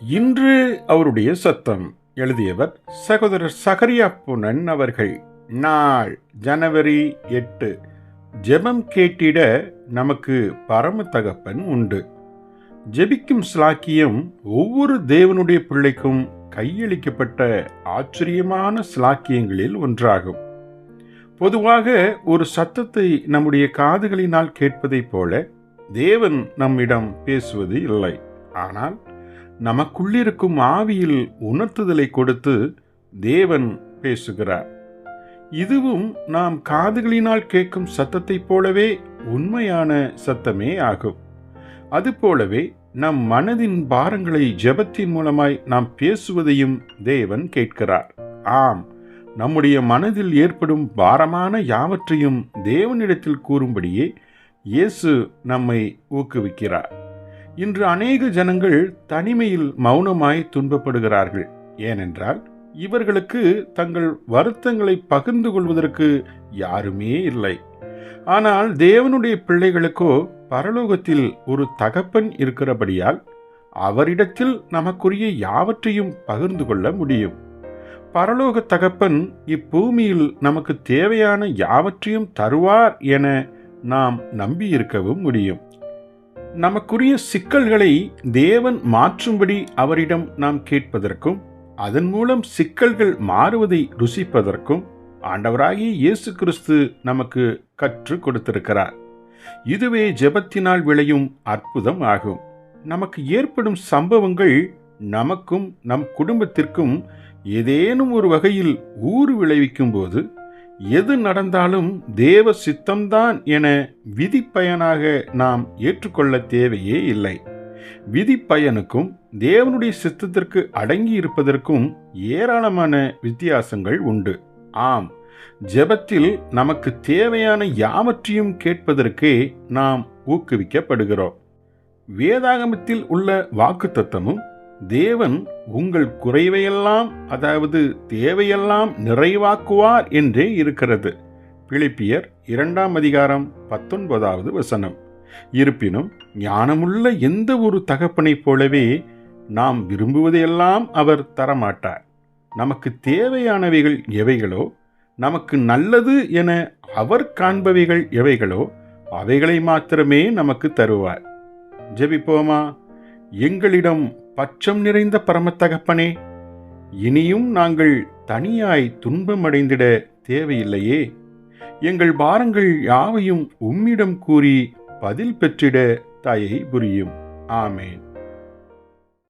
இன்று அவருடைய சத்தம். எழுதியவர் சகோதரர் சகரியா புனன் அவர்கள். நாள் ஜனவரி 8. ஜெபம் கேட்டிட நமக்கு பரம தகப்பன் உண்டு. ஜெபிக்கும் ஸ்லாக்கியம் ஒவ்வொரு தேவனுடைய பிள்ளைக்கும் கையளிக்கப்பட்ட ஆச்சரியமான ஸ்லாக்கியங்களில் ஒன்றாகும். பொதுவாக ஒரு சத்தத்தை நம்முடைய காதுகளினால் கேட்பதைப் போல தேவன் நம்மிடம் பேசுவது இல்லை. ஆனால் நமக்குள்ளிருக்கும் ஆவியில் உணர்த்துதலை கொடுத்து தேவன் பேசுகிறார். இதுவும் நாம் காதுகளினால் கேட்கும் சத்தத்தைப் போலவே உண்மையான சத்தமே ஆகும். அதுபோலவே நம் மனதின் பாரங்களை ஜெபத்தின் மூலமாய் நாம் பேசுவதையும் தேவன் கேட்கிறார். ஆம், நம்முடைய மனதில் ஏற்படும் பாரமான யாவற்றையும் தேவனிடத்தில் கூறும்படியே இயேசு நம்மை ஊக்குவிக்கிறார். இன்று அநேக ஜனங்கள் தனிமையில் மௌனமாய் துன்பப்படுகிறார்கள். ஏனென்றால் இவர்களுக்கு தங்கள் வருத்தங்களை பகிர்ந்து கொள்வதற்கு யாருமே இல்லை. ஆனால் தேவனுடைய பிள்ளைகளுக்கோ பரலோகத்தில் ஒரு தகப்பன் இருக்கிறபடியால் அவரிடத்தில் நமக்குரிய யாவற்றையும் பகிர்ந்து கொள்ள முடியும். பரலோக தகப்பன் இப்பூமியில் நமக்கு தேவையான யாவற்றையும் தருவார் என நாம் நம்பியிருக்கவும் முடியும். நமக்குரிய சிக்கல்களை தேவன் மாற்றும்படி அவரிடம் நாம் கேட்பதற்கும் அதன் மூலம் சிக்கல்கள் மாறுவதை ருசிப்பதற்கும் ஆண்டவராகிய இயேசு கிறிஸ்து நமக்கு கற்றுக் கொடுத்திருக்கிறார். இதுவே ஜெபத்தினால் விளையும் அற்புதம் ஆகும். நமக்கு ஏற்படும் சம்பவங்கள் நமக்கும் நம் குடும்பத்திற்கும் ஏதேனும் ஒரு வகையில் ஊறு விளைவிக்கும் போது எது நடந்தாலும் தேவ சித்தம்தான் என விதிப்பயனாக நாம் ஏற்றுக்கொள்ள தேவையே இல்லை. விதிப்பயனுக்கும் தேவனுடைய சித்தத்திற்கு அடங்கி இருப்பதற்கும் ஏராளமான வித்தியாசங்கள் உண்டு. ஆம், ஜெபத்தில் நமக்கு தேவையான யாவற்றையும் கேட்பதற்கே நாம் ஊக்குவிக்கப்படுகிறோம். வேதாகமத்தில் உள்ள வாக்குத்தத்தமும் தேவன் உங்கள் குறைவையெல்லாம், அதாவது தேவையெல்லாம் நிறைவாக்குவார் என்றே இருக்கிறது. பிலிப்பியர் 2 அதிகாரம் 19வது வசனம். இருப்பினும் ஞானமுள்ள எந்த ஒரு தகப்பனைப் போலவே நாம் விரும்புவதையெல்லாம் அவர் தரமாட்டார். நமக்கு தேவையானவைகள் எவைகளோ, நமக்கு நல்லது என அவர் காண்பவைகள் எவைகளோ அவைகளை மாத்திரமே நமக்கு தருவார். ஜெபிப்போமா. எங்களிடம் பச்சம் நிறைந்த பரமத்தகப்பனே, இனியும் நாங்கள் தனியாய் துன்பமடைந்திட தேவையில்லையே. எங்கள் பாரங்கள் யாவையும் உம்மிடம் கூறி பதில் பெற்றிட தயை புரியும். ஆமேன்.